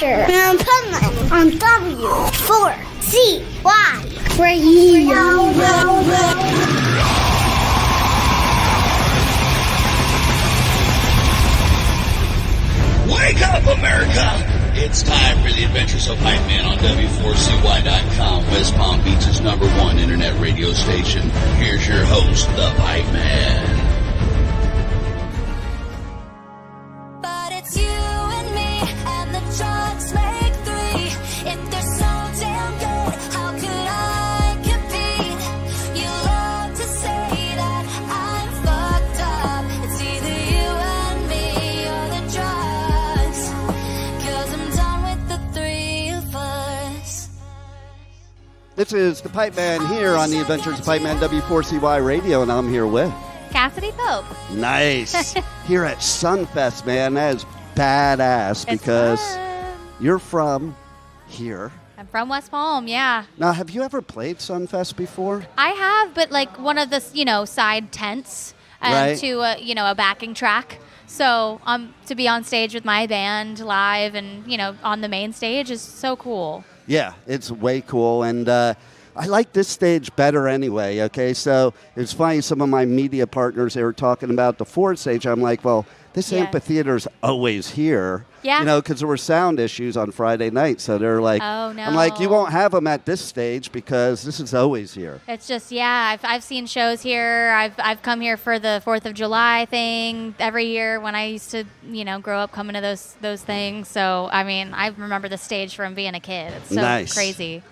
adventure in Pipeman on W4CY Radio. Wake up, America! It's time for the Adventures of Pipeman on W4CY.com, West Palm Beach's #1 internet radio station. Here's your host, the Pipeman. But it's you and me, and the drugs make three. If they're so damn good, how could I compete? You love to say that I'm fucked up. It's either you and me or the drugs. 'Cause I'm done with the three of us. This is the Pipeman here on the Adventures of Pipeman W4CY Radio, and I'm here with Cassadee Pope. Nice. Here at Sunfest, man. That is badass because you're from here. I'm from West Palm, yeah. Now, have you ever played Sunfest before? I have, but like one of the, side tents Right. to, a backing track. So to be on stage with my band live and, on the main stage is so cool. Yeah, it's way cool, and I like this stage better anyway, okay? So it's funny, some of my media partners, they were talking about the Ford stage. I'm like, well, this Yeah. amphitheater's always here. Yeah. Because there were sound issues on Friday night, so they're like, Oh, no. I'm like, you won't have them at this stage because this is always here. It's just, I've seen shows here. I've come here for the 4th of July thing every year when I used to, grow up coming to those things. So, I mean, I remember the stage from being a kid. It's so Nice. crazy.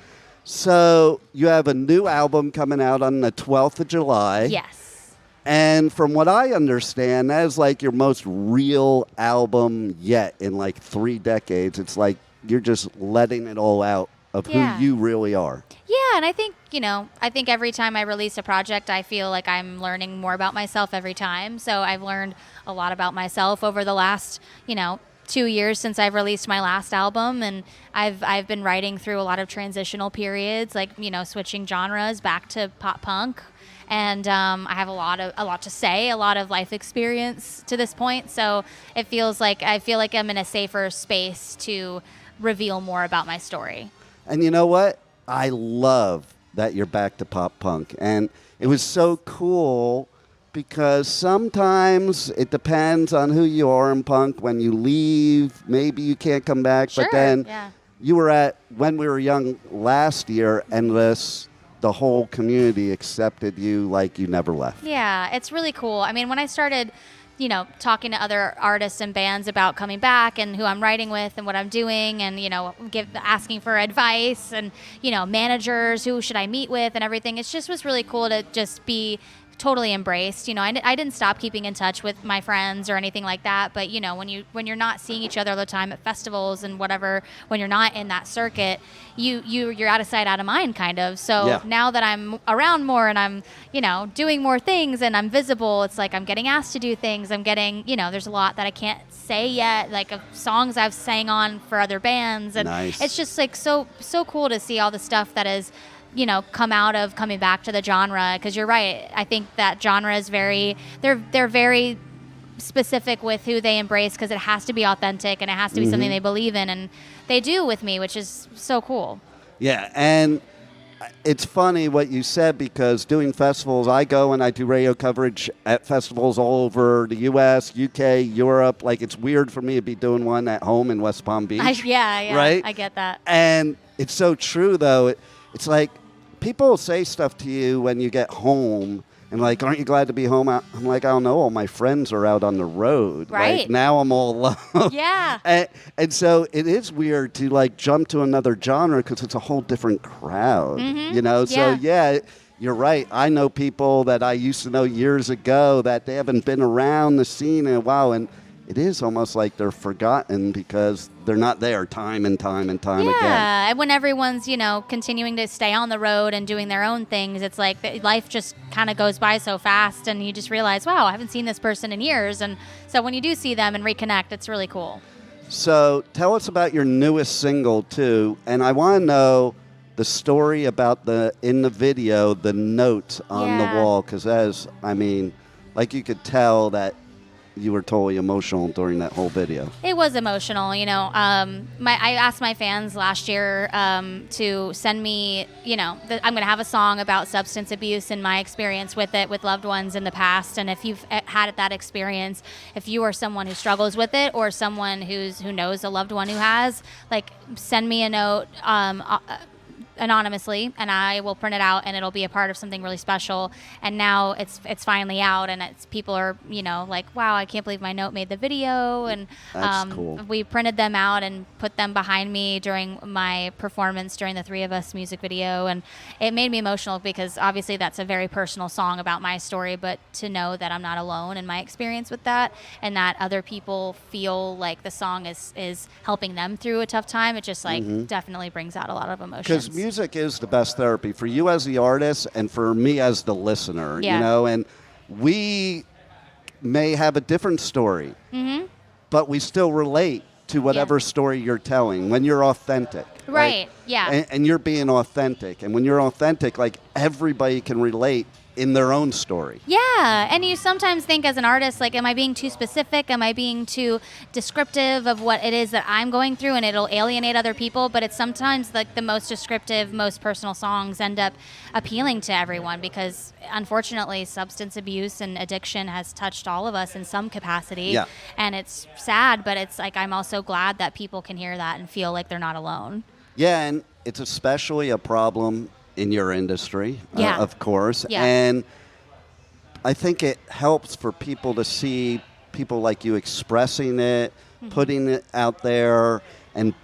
So you have a new album coming out on the 12th of July. Yes. And from what I understand, that is like your most real album yet in like 3 decades. It's like you're just letting it all out of Yeah. who you really are. Yeah, and I think, every time I release a project, I feel like I'm learning more about myself every time. So I've learned a lot about myself over the last, 2 years since I've released my last album, and I've been writing through a lot of transitional periods, like, switching genres back to pop punk. And I have a lot to say, a lot of life experience to this point. So I feel like I'm in a safer space to reveal more about my story. And you know what? I love that you're back to pop punk. And it was so cool because sometimes it depends on who you are in punk. When you leave, maybe you can't come back. Sure, But then yeah. you were at When We Were Young last year, and the whole community accepted you like you never left. Yeah, it's really cool. I mean, when I started, talking to other artists and bands about coming back and who I'm writing with and what I'm doing and, asking for advice and, managers, who should I meet with and everything, it just was really cool to just be totally embraced. I didn't stop keeping in touch with my friends or anything like that, but when you're not seeing each other all the time at festivals and whatever, when you're not in that circuit, you're out of sight, out of mind, kind of. So Yeah. now that I'm around more and I'm doing more things and I'm visible, it's like I'm getting asked to do things. I'm getting there's a lot that I can't say yet, like of songs I've sang on for other bands, and Nice. it's just like so cool to see all the stuff that is come out of coming back to the genre, because you're right. I think that genre is they're very specific with who they embrace, because it has to be authentic and it has to be something they believe in, and they do with me, which is so cool. Yeah, and it's funny what you said, because doing festivals, I go and I do radio coverage at festivals all over the U.S., U.K., Europe. Like, it's weird for me to be doing one at home in West Palm Beach. Yeah, right? I get that. And it's so true, though. It's like people say stuff to you when you get home, and like, aren't you glad to be home? I'm like, I don't know. All my friends are out on the road. Right. Like, now I'm all alone. Yeah. And so it is weird to like jump to another genre, because it's a whole different crowd, So yeah, you're right. I know people that I used to know years ago that they haven't been around the scene in a while, and it is almost like they're forgotten because they're not there time and time and time again. Yeah, and when everyone's, continuing to stay on the road and doing their own things, it's like life just kind of goes by so fast, and you just realize, wow, I haven't seen this person in years. And so when you do see them and reconnect, it's really cool. So tell us about your newest single, too. And I want to know the story about in the video, the note on the wall, because like you could tell that you were totally emotional during that whole video. It was emotional, I asked my fans last year to send me, I'm going to have a song about substance abuse and my experience with it with loved ones in the past. And if you've had that experience, if you are someone who struggles with it or someone who knows a loved one who has, like, send me a note anonymously, and I will print it out, and it'll be a part of something really special. And now it's finally out, and people are like, wow, I can't believe my note made the video. And That's cool. We printed them out and put them behind me during my performance during the Three of Us music video, and it made me emotional because obviously that's a very personal song about my story, but to know that I'm not alone in my experience with that, and that other people feel like the song is helping them through a tough time, it just definitely brings out a lot of emotions. Because music is the best therapy for you as the artist and for me as the listener, and we may have a different story, but we still relate to whatever story you're telling when you're authentic. Right, yeah. And you're being authentic. And when you're authentic, like, everybody can relate in their own story. Yeah, and you sometimes think as an artist, like, am I being too specific? Am I being too descriptive of what it is that I'm going through, and it'll alienate other people? But it's sometimes like the most descriptive, most personal songs end up appealing to everyone because, unfortunately, substance abuse and addiction has touched all of us in some capacity. Yeah. And it's sad, but it's like I'm also glad that people can hear that and feel like they're not alone. Yeah, and it's especially a problem in your industry, of course. Yeah. And I think it helps for people to see people like you expressing it, putting it out there, and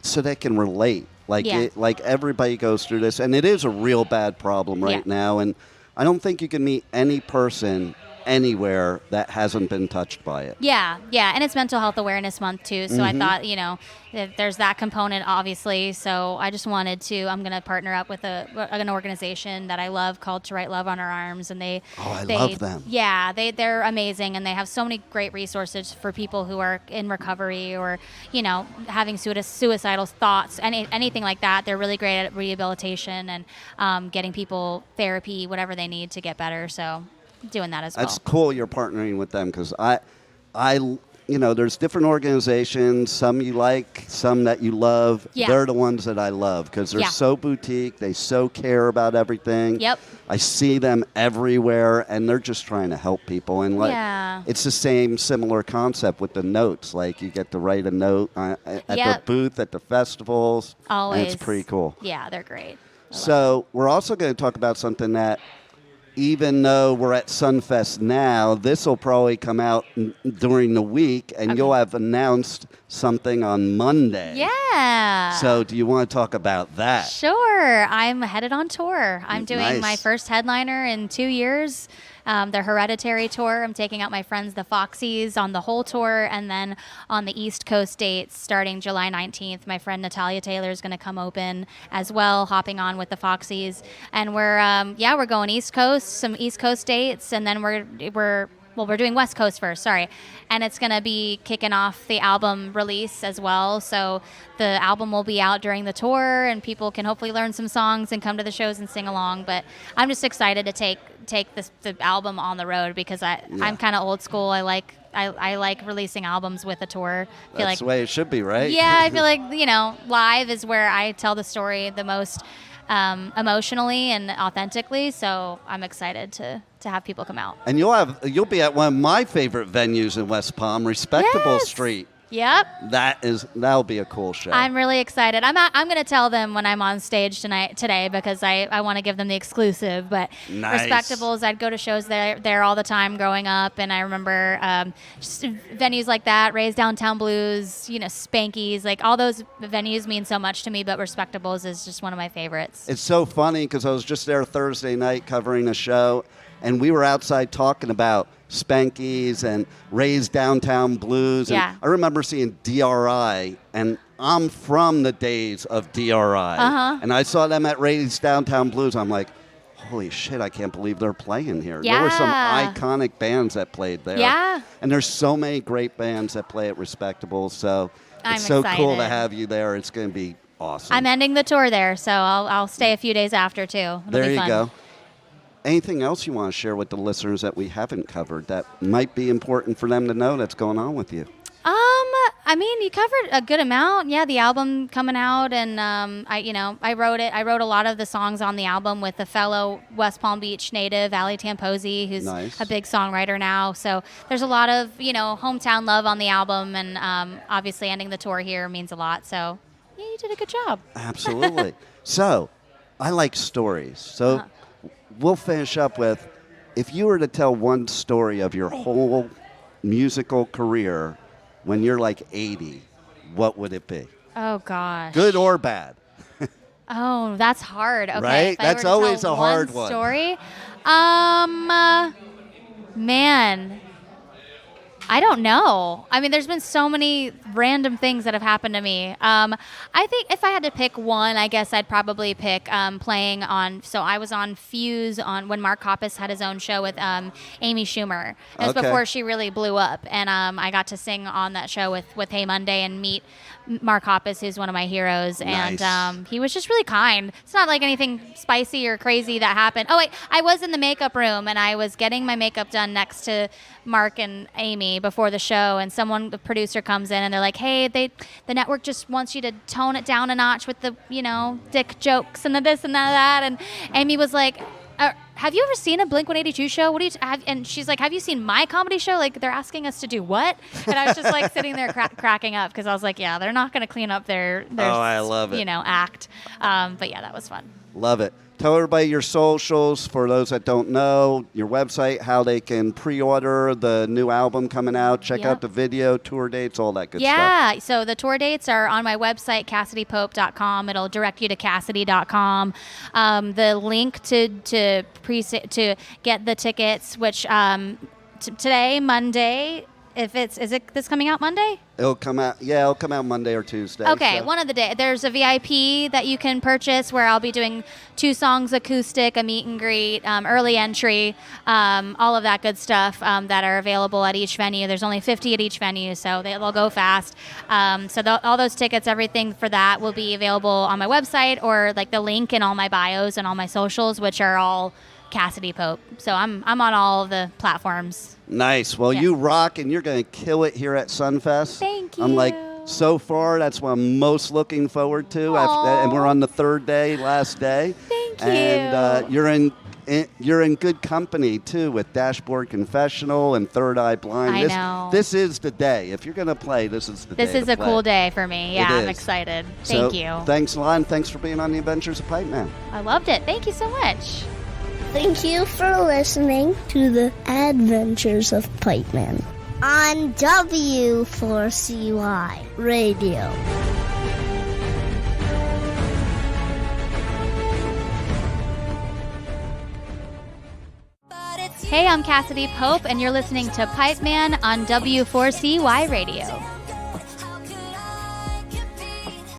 so they can relate. Like, like everybody goes through this, and it is a real bad problem right now. And I don't think you can meet any person anywhere that hasn't been touched by it. Yeah, and it's Mental Health Awareness Month too, so I thought, that there's that component, obviously, so I just wanted to, I'm going to partner up with an organization that I love called To Write Love on Our Arms, and they love them. Yeah, they're amazing, and they have so many great resources for people who are in recovery or, having suicidal thoughts, anything like that. They're really great at rehabilitation and getting people therapy, whatever they need to get better, so doing that as well. That's cool you're partnering with them because there's different organizations, some you like, some that you love. Yeah. They're the ones that I love because they're so boutique. They so care about everything. Yep. I see them everywhere, and they're just trying to help people. And it's the same similar concept with the notes. Like, you get to write a note at the booth at the festivals. Always. And it's pretty cool. Yeah, they're great. So we're also going to talk about something that, even though we're at Sunfest now, this will probably come out during the week, and you'll have announced something on Monday. Yeah. So do you want to talk about that? Sure. I'm headed on tour. I'm doing Nice. my first headliner in 2 years. The Hereditary tour. I'm taking out my friends, the Foxies, on the whole tour, and then on the East Coast dates starting July 19th. My friend Natalia Taylor is going to come open as well, hopping on with the Foxies, and we're going East Coast, some East Coast dates, and then we're doing West Coast first, sorry. And it's going to be kicking off the album release as well. So the album will be out during the tour, and people can hopefully learn some songs and come to the shows and sing along. But I'm just excited to take the album on the road because I'm kind of old school. I like releasing albums with a tour. That's the way it should be, right? Yeah, I feel like, live is where I tell the story the most emotionally and authentically, so I'm excited to have people come out. And you'll be at one of my favorite venues in West Palm, Respectable Street. Yep. That'll be a cool show. I'm really excited. I'm going to tell them when I'm on stage today because I want to give them the exclusive. But Nice. Respectables, I'd go to shows there all the time growing up, and I remember just venues like that, Ray's Downtown Blues, Spanky's, like all those venues mean so much to me. But Respectables is just one of my favorites. It's so funny because I was just there Thursday night covering a show, and we were outside talking about Spanky's and Ray's Downtown Blues. And Yeah. I remember seeing DRI, and I'm from the days of DRI. And I saw them at Ray's Downtown Blues. I'm like, holy shit, I can't believe they're playing here. There were some Yeah. iconic bands that played there. Yeah. And there's so many great bands that play at Respectable. So I'm it's so cool to excited. have you there. It's going to be awesome. I'm ending the tour there, so I'll stay a few days after too. It'll There be you fun. go. anything else you want to share with the listeners that we haven't covered that might be important for them to know that's going on with you? I mean, you covered a good amount. Yeah, the album coming out, and I wrote it. I wrote a lot of the songs on the album with a fellow West Palm Beach native, Ali Tamposi, who's Nice. a big songwriter now. So there's a lot of hometown love on the album, and obviously ending the tour here means a lot. So yeah, you did a good job. Absolutely. So, I like stories. So, we'll finish up with, if you were to tell one story of your whole musical career when you're like 80, what would it be? Oh gosh. Good or bad? Oh, that's hard. Okay, Right? if I That's were to always tell a hard one one. story. Man, I don't know. I mean, there's been so many random things that have happened to me. I think if I had to pick one, I guess I'd probably pick playing on. So I was on Fuse when Mark Hoppus had his own show with Amy Schumer. It was Okay. before she really blew up, and I got to sing on that show with Hey Monday and meet Mark Hoppus, who's one of my heroes, Nice. and he was just really kind. It's not like anything spicy or crazy that happened. Oh wait, I was in the makeup room and I was getting my makeup done next to Mark and Amy before the show, and the producer comes in and they're like, "Hey, the network just wants you to tone it down a notch with the dick jokes and the this and that." And Amy was like, "Have you ever seen a Blink-182 show? What do you?" And she's like, "Have you seen my comedy show? Like, they're asking us to do what?" And I was just like sitting there cracking up because I was like, "Yeah, they're not going to clean up their I love it. act." But yeah, that was fun. Love it. Tell everybody your socials, for those that don't know, your website, how they can pre-order the new album coming out, check Yep. out the video, tour dates, all that good stuff. Yeah, so the tour dates are on my website, CassadeePope.com. It'll direct you to Cassadee.com. The link to get the tickets, which today, Monday, is this coming out Monday? It'll come out Monday or Tuesday. Okay, so. one of the days. There's a VIP that you can purchase where I'll be doing 2 songs acoustic, a meet and greet, early entry, all of that good stuff that are available at each venue. There's only 50 at each venue, so they'll go fast. All those tickets, everything for that will be available on my website, or like the link in all my bios and all my socials, which are all Cassadee Pope. So I'm on all of the platforms. Nice. Well, Yeah. you rock, and you're going to kill it here at Sunfest. Thank I'm like, you. so far, that's what I'm most looking forward to. And we're on the third day, last day. Thank you. And you're in good company, too, with Dashboard Confessional and Third Eye Blind. I know. This is the day. If you're going to play, this is the day. This is to a play. cool day for me. Yeah, It I'm is. excited. So, Thank you. Thanks a lot, and thanks for being on the Adventures of Pipeman. I loved it. Thank you so much. Thank you for listening to the Adventures of Pipeman on W4CY Radio. Hey, I'm Cassadee Pope, and you're listening to Pipeman on W4CY Radio.